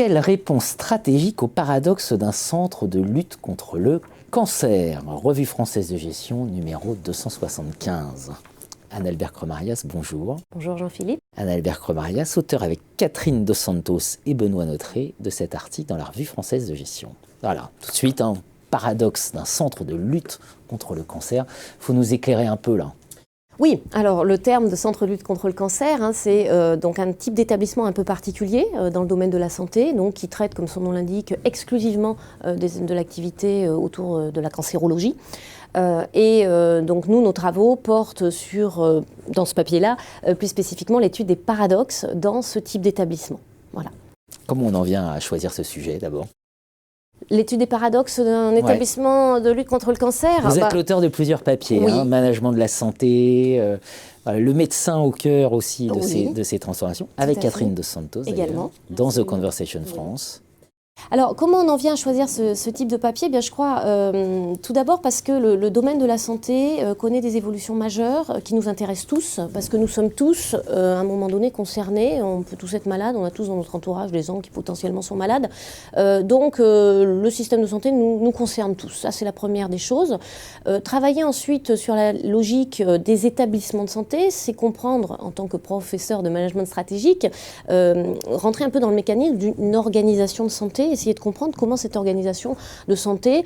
Quelle réponse stratégique au paradoxe d'un centre de lutte contre le cancer? Revue française de gestion numéro 275. Anne-Albert Cremarias, bonjour. Bonjour Jean-Philippe. Anne-Albert Cremarias, auteur avec Catherine Dos Santos et Benoît Notré de cet article dans la Revue française de gestion. Voilà, tout de suite, un paradoxe d'un centre de lutte contre le cancer. Il faut nous éclairer un peu là. Oui, alors le terme de centre de lutte contre le cancer, c'est donc un type d'établissement un peu particulier dans le domaine de la santé, donc qui traite, comme son nom l'indique, exclusivement de l'activité autour de la cancérologie. Donc nous, nos travaux portent sur, dans ce papier-là, plus spécifiquement l'étude des paradoxes dans ce type d'établissement. Voilà. Comment on en vient à choisir ce sujet d'abord? L'étude des paradoxes d'un établissement de lutte contre le cancer. Vous êtes l'auteur de plusieurs papiers, oui. Management de la santé, le médecin au cœur aussi de ces transformations, avec Catherine Dos Santos également, dans The Conversation France. Alors, comment on en vient à choisir ce type de papier? Bien, je crois, tout d'abord parce que le domaine de la santé connaît des évolutions majeures qui nous intéressent tous, parce que nous sommes tous, à un moment donné, concernés. On peut tous être malades, on a tous dans notre entourage des gens qui potentiellement sont malades. Donc, le système de santé nous concerne tous. Ça, c'est la première des choses. Travailler ensuite sur la logique des établissements de santé, c'est comprendre, en tant que professeur de management stratégique, rentrer un peu dans le mécanisme d'une organisation de santé, essayer de comprendre comment cette organisation de santé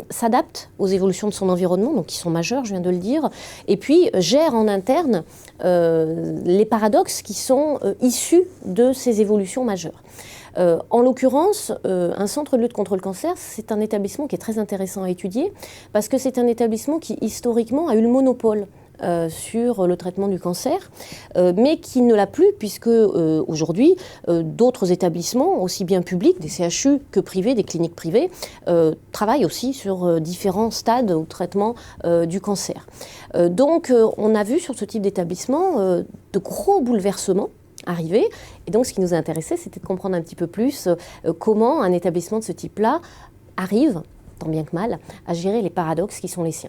s'adapte aux évolutions de son environnement, donc qui sont majeures, je viens de le dire, et puis gère en interne les paradoxes qui sont issus de ces évolutions majeures. En l'occurrence, un centre de lutte contre le cancer, c'est un établissement qui est très intéressant à étudier, parce que c'est un établissement qui, historiquement, a eu le monopole sur le traitement du cancer, mais qui ne l'a plus puisque aujourd'hui, d'autres établissements, aussi bien publics, des CHU que privés, des cliniques privées, travaillent aussi sur différents stades au traitement du cancer. Donc on a vu sur ce type d'établissement de gros bouleversements arriver. Et donc ce qui nous a intéressé, c'était de comprendre un petit peu plus comment un établissement de ce type-là arrive, tant bien que mal, à gérer les paradoxes qui sont les siens.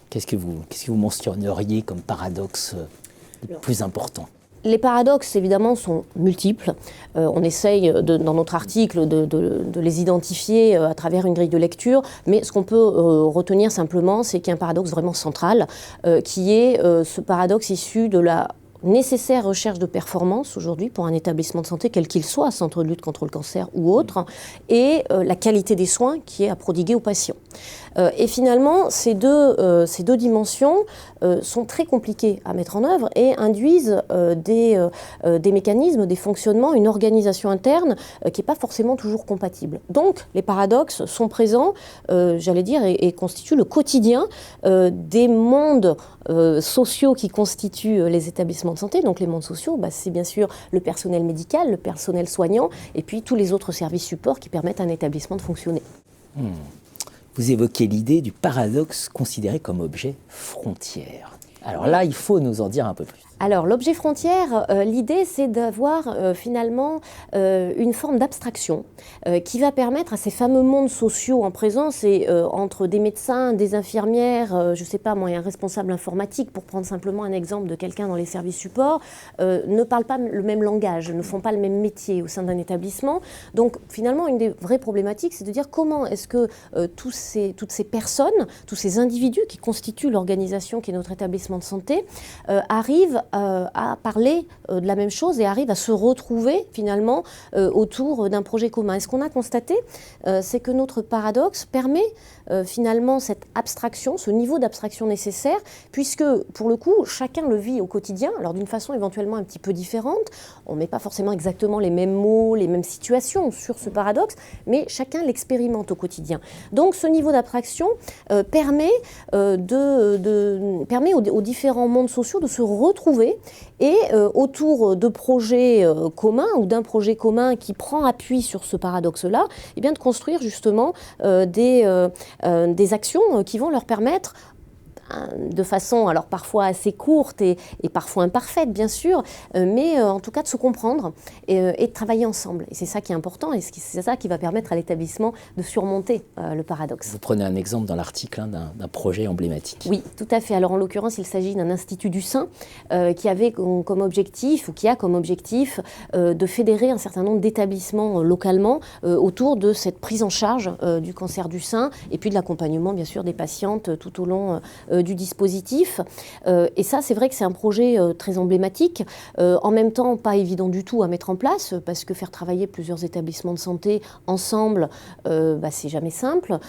Qu'est-ce que vous mentionneriez comme paradoxe le plus important? Les paradoxes, évidemment, sont multiples. On essaye, dans notre article, de les identifier à travers une grille de lecture, mais ce qu'on peut retenir simplement, c'est qu'il y a un paradoxe vraiment central, qui est ce paradoxe issu de la nécessaire recherche de performance aujourd'hui pour un établissement de santé, quel qu'il soit, centre de lutte contre le cancer ou autre, et la qualité des soins qui est à prodiguer aux patients. Et finalement, ces deux dimensions sont très compliquées à mettre en œuvre et induisent des mécanismes, des fonctionnements, une organisation interne qui n'est pas forcément toujours compatible. Donc, les paradoxes sont présents, j'allais dire, et constituent le quotidien des mondes sociaux qui constituent les établissements de santé. Donc, les mondes sociaux, c'est bien sûr le personnel médical, le personnel soignant, et puis tous les autres services supports qui permettent à un établissement de fonctionner. Vous évoquez l'idée du paradoxe considéré comme objet frontière. Alors là, il faut nous en dire un peu plus. Alors, l'objet frontière, l'idée, c'est d'avoir finalement une forme d'abstraction qui va permettre à ces fameux mondes sociaux en présence, et entre des médecins, des infirmières, je ne sais pas moi, un responsable informatique, pour prendre simplement un exemple de quelqu'un dans les services supports, ne parlent pas le même langage, ne font pas le même métier au sein d'un établissement. Donc, finalement, une des vraies problématiques, c'est de dire comment est-ce que toutes ces personnes, tous ces individus qui constituent l'organisation qui est notre établissement de santé, arrivent à parler de la même chose et arrivent à se retrouver finalement autour d'un projet commun. Et ce qu'on a constaté, c'est que notre paradoxe permet finalement cette abstraction, ce niveau d'abstraction nécessaire, puisque pour le coup, chacun le vit au quotidien, alors d'une façon éventuellement un petit peu différente. On ne met pas forcément exactement les mêmes mots, les mêmes situations sur ce paradoxe, mais chacun l'expérimente au quotidien. Donc ce niveau d'abstraction permet aux différents mondes sociaux de se retrouver et autour de projets communs ou d'un projet commun qui prend appui sur ce paradoxe-là, eh bien de construire justement des actions qui vont leur permettre de façon alors parfois assez courte et parfois imparfaite bien sûr, mais en tout cas de se comprendre et de travailler ensemble. Et c'est ça qui est important et c'est ça qui va permettre à l'établissement de surmonter le paradoxe. Vous prenez un exemple dans l'article d'un projet emblématique. Oui, tout à fait. Alors en l'occurrence, il s'agit d'un institut du sein qui avait comme objectif, ou qui a comme objectif, de fédérer un certain nombre d'établissements localement autour de cette prise en charge du cancer du sein et puis de l'accompagnement bien sûr des patientes tout au long du dispositif. Et ça, c'est vrai que c'est un projet très emblématique, en même temps pas évident du tout à mettre en place parce que faire travailler plusieurs établissements de santé ensemble, c'est jamais simple.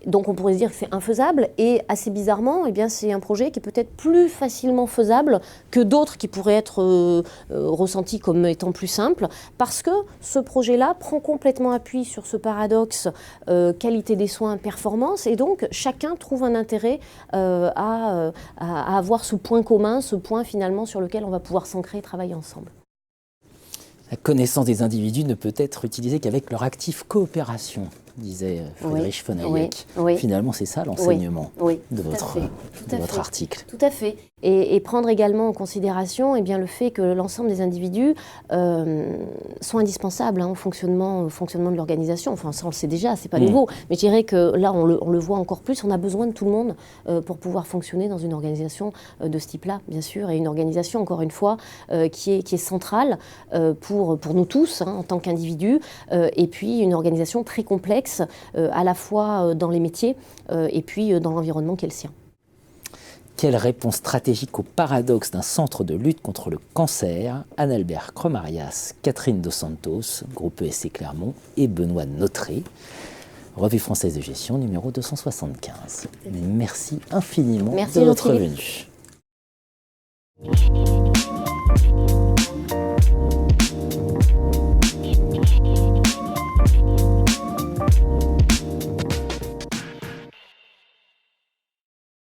Donc on pourrait se dire que c'est infaisable et assez bizarrement, eh bien, c'est un projet qui est peut-être plus facilement faisable que d'autres qui pourraient être ressentis comme étant plus simples parce que ce projet-là prend complètement appui sur ce paradoxe qualité des soins, performance et donc chacun trouve un intérêt à avoir ce point commun, ce point finalement sur lequel on va pouvoir s'ancrer et travailler ensemble. La connaissance des individus ne peut être utilisée qu'avec leur active coopération, disait Friedrich von Hayek. Oui. Finalement, c'est ça l'enseignement de votre article. Tout à fait. Et prendre également en considération le fait que l'ensemble des individus sont indispensables au fonctionnement de l'organisation. Enfin, ça, on le sait déjà, c'est pas nouveau. Mais je dirais que là, on le voit encore plus. On a besoin de tout le monde pour pouvoir fonctionner dans une organisation de ce type-là, bien sûr. Et une organisation, encore une fois, qui est centrale pour nous tous, en tant qu'individus. Et puis, une organisation très complexe, à la fois dans les métiers et puis dans l'environnement qui est le sien. Quelle réponse stratégique au paradoxe d'un centre de lutte contre le cancer? Anne-Albert Cromarias, Catherine Dos Santos, groupe ESC Clermont et Benoît Notré, Revue française de gestion numéro 275. Merci infiniment de votre venue.